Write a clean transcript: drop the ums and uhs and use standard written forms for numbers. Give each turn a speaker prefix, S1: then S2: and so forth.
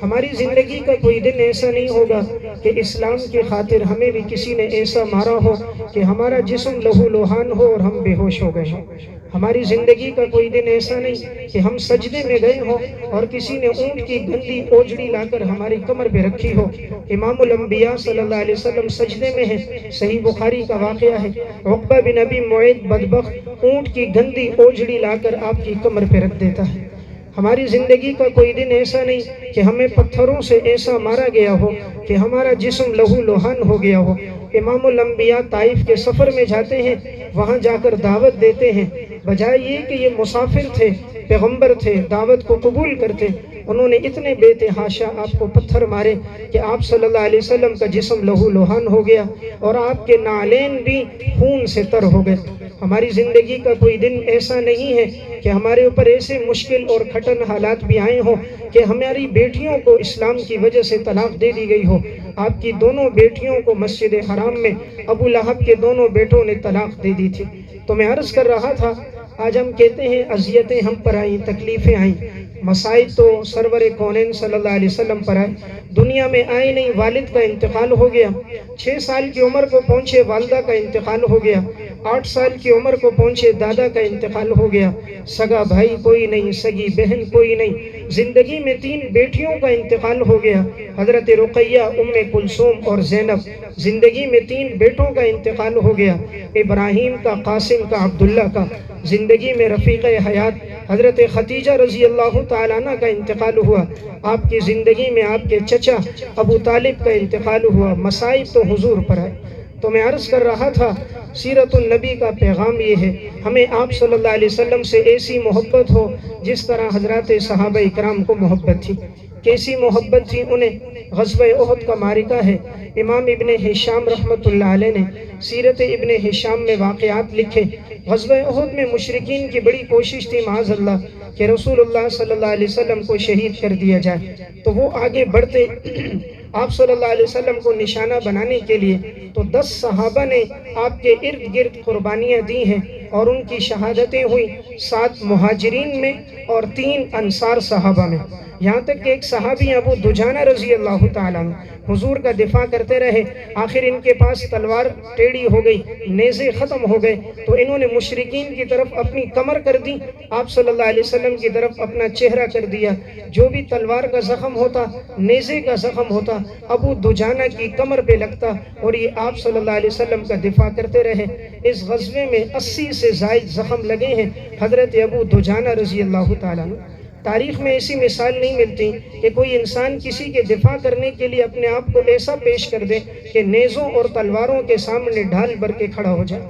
S1: ہماری زندگی کا کوئی دن ایسا نہیں ہوگا کہ اسلام کی خاطر ہمیں بھی کسی نے ایسا مارا ہو کہ ہمارا جسم لہو لوہان ہو اور ہم بے ہوش ہو گئے ہوں۔ ہماری زندگی کا کوئی دن ایسا نہیں کہ ہم سجدے میں گئے ہوں اور کسی نے اونٹ کی گندی اوجڑی لا کر ہماری کمر پہ رکھی ہو۔ امام الانبیاء صلی اللہ علیہ وسلم سجدے میں ہیں، صحیح بخاری کا واقعہ ہے، عقبہ بن ابی معیط بدبخت اونٹ کی گندی اوجڑی لا کر آپ کی کمر پہ رکھ دیتا ہے۔ ہماری زندگی کا کوئی دن ایسا نہیں کہ ہمیں پتھروں سے ایسا مارا گیا ہو کہ ہمارا جسم لہو لوہان ہو گیا ہو۔ امام الانبیاء طائف کے سفر میں جاتے ہیں، وہاں جا کر دعوت دیتے ہیں، بجائے یہ کہ یہ مسافر تھے، پیغمبر تھے، دعوت کو قبول کرتے، انہوں نے اتنے بے تحاشا آپ کو پتھر مارے کہ آپ صلی اللہ علیہ وسلم کا جسم لہو لوہان ہو گیا اور آپ کے نالین بھی خون سے تر ہو گئے۔ ہماری زندگی کا کوئی دن ایسا نہیں ہے کہ ہمارے اوپر ایسے مشکل اور کھٹن حالات بھی آئے ہوں کہ ہماری بیٹیوں کو اسلام کی وجہ سے طلاق دے دی گئی ہو۔ آپ کی دونوں بیٹیوں کو مسجد حرام میں ابو لہب کے دونوں بیٹوں نے طلاق دے دی تھی۔ تو میں عرض کر رہا تھا، آج ہم کہتے ہیں اذیتیں ہم پر آئیں، تکلیفیں آئیں، مصائب تو سرور کونین صلی اللہ علیہ وسلم پر آئے۔ دنیا میں آئے نہیں، والد کا انتقال ہو گیا، 6 سال کی عمر کو پہنچے والدہ کا انتقال ہو گیا، 8 سال کی عمر کو پہنچے دادا کا انتقال ہو گیا، سگا بھائی کوئی نہیں، سگی بہن کوئی نہیں، زندگی میں 3 بیٹیوں کا انتقال ہو گیا، حضرت رقیہ، ام کلثوم اور زینب، زندگی میں 3 بیٹوں کا انتقال ہو گیا، ابراہیم کا، قاسم کا، عبداللہ کا، زندگی میں رفیق حیات حضرت ختیجہ رضی اللہ تعالیٰ عنہ کا انتقال ہوا، آپ کی زندگی میں آپ کے چچا ابو طالب کا انتقال ہوا، مصائب تو حضور پر آئے۔ تو میں عرض کر رہا تھا، سیرت النبی کا پیغام یہ ہے، ہمیں آپ صلی اللہ علیہ وسلم سے ایسی محبت ہو جس طرح حضرات صحابہ اکرام کو محبت تھی۔ کیسی محبت تھی انہیں؟ غزوہ احد کا معرکہ ہے، امام ابن ہشام رحمۃ اللہ علیہ نے سیرت ابن ہشام میں واقعات لکھے۔ غزوہ احد میں مشرکین کی بڑی کوشش تھی معاذ اللہ کہ رسول اللہ صلی اللہ علیہ وسلم کو شہید کر دیا جائے، تو وہ آگے بڑھتے آپ صلی اللہ علیہ وسلم کو نشانہ بنانے کے لیے، تو 10 صحابہ نے آپ کے ارد گرد قربانیاں دی ہیں اور ان کی شہادتیں ہوئیں، 7 مہاجرین میں اور 3 انصار صحابہ میں، یہاں تک کہ ایک صحابی ابو دجانہ رضی اللہ تعالیٰ عنہ حضور کا دفاع کرتے رہے، آخر ان کے پاس تلوار ٹیڑھی ہو گئی، نیزے ختم ہو گئے، تو انہوں نے مشرکین کی طرف اپنی کمر کر دی، آپ صلی اللہ علیہ وسلم کی طرف اپنا چہرہ کر دیا، جو بھی تلوار کا زخم ہوتا، نیزے کا زخم ہوتا، ابو دجانہ کی کمر پہ لگتا اور یہ آپ صلی اللہ علیہ وسلم کا دفاع کرتے رہے۔ اس غزوے میں 80 سے زائد زخم لگے ہیں حضرت ابو دجانہ رضی اللہ تعالیٰ عنہ۔ تاریخ میں ایسی مثال نہیں ملتی کہ کوئی انسان کسی کے دفاع کرنے کے لیے اپنے آپ کو ایسا پیش کر دے کہ نیزوں اور تلواروں کے سامنے ڈھال بھر کے کھڑا ہو جائے۔